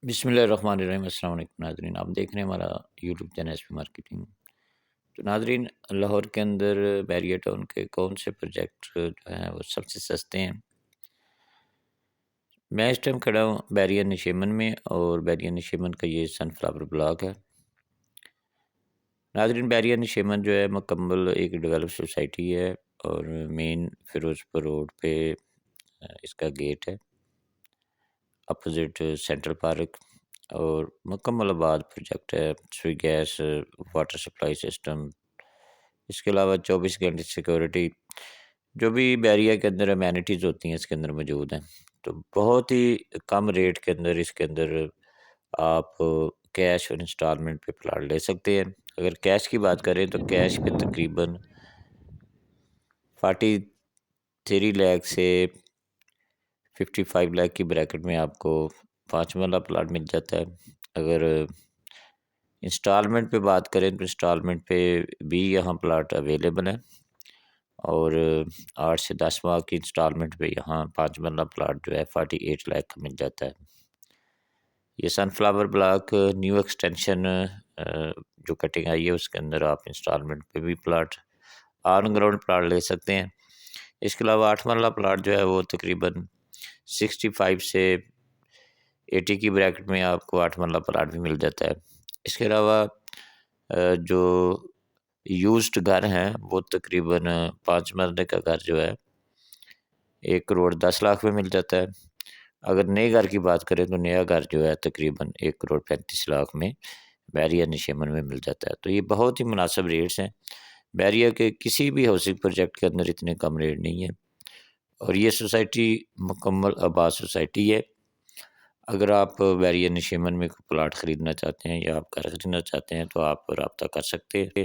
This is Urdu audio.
بسم اللہ الرحمن الرحیم۔ السلام علیکم ناظرین، آپ دیکھ رہے ہیں ہمارا YouTube channel S P marketing. تو ناظرین، لاہور کے اندر بیریہ ٹاؤن کے کون سے پروجیکٹ جو ہیں وہ سب سے سستے ہیں؟ میں اس ٹائم کھڑا ہوں بیریہ نشیمن میں، اور بیریہ نشیمن کا یہ سن فلاور بلاک ہے۔ ناظرین، بیریہ نشیمن جو ہے مکمل ایک ڈیولپ سوسائٹی ہے، اور مین فیروز پور روڈ پہ اس کا گیٹ ہے، اپوزٹ سینٹرل پارک، اور مکمل آباد پروجیکٹ ہے، سوئی گیس، واٹر سپلائی سسٹم، اس کے علاوہ 24 گھنٹے سیکورٹی، جو بھی بیریہ کے اندر امینٹیز ہوتی ہیں اس کے اندر موجود ہیں۔ تو بہت ہی کم ریٹ کے اندر اس کے اندر آپ کیش اور انسٹالمنٹ پہ پلاٹ لے سکتے ہیں۔ اگر کیش کی بات کریں تو کیش پہ تقریباً 43 لاکھ سے 55 لاکھ کی بریکٹ میں آپ کو 5 مرلہ پلاٹ مل جاتا ہے۔ اگر انسٹالمنٹ پہ بات کریں تو انسٹالمنٹ پہ بھی یہاں پلاٹ اویلیبل ہیں، اور 8 سے 10 ماہ کی انسٹالمنٹ پہ یہاں 5 مرلہ پلاٹ جو ہے 48 لاکھ کا مل جاتا ہے۔ یہ سن فلاور بلاک نیو ایکسٹینشن جو کٹنگ آئی ہے اس کے اندر آپ انسٹالمنٹ پہ بھی پلاٹ، آن گراؤنڈ پلاٹ لے سکتے ہیں۔ اس کے علاوہ 8 مرلہ پلاٹ جو ہے وہ تقریباً 65 سے 80 کی بریکٹ میں آپ کو 8 مرلہ پلاٹ بھی مل جاتا ہے۔ اس کے علاوہ جو یوزڈ گھر ہیں وہ تقریباً 5 مرلے کا گھر جو ہے 1 کروڑ 10 لاکھ میں مل جاتا ہے۔ اگر نئے گھر کی بات کریں تو نیا گھر جو ہے تقریباً 1 کروڑ 35 لاکھ میں بیریہ نشیمن میں مل جاتا ہے۔ تو یہ بہت ہی مناسب ریٹس ہیں، بیریہ کے کسی بھی ہاؤسنگ پروجیکٹ کے اندر اتنے کم ریٹ نہیں ہیں، اور یہ سوسائٹی مکمل آباد سوسائٹی ہے۔ اگر آپ بیریہ نشیمن میں کوئی پلاٹ خریدنا چاہتے ہیں یا آپ گھر خریدنا چاہتے ہیں تو آپ رابطہ کر سکتے ہیں۔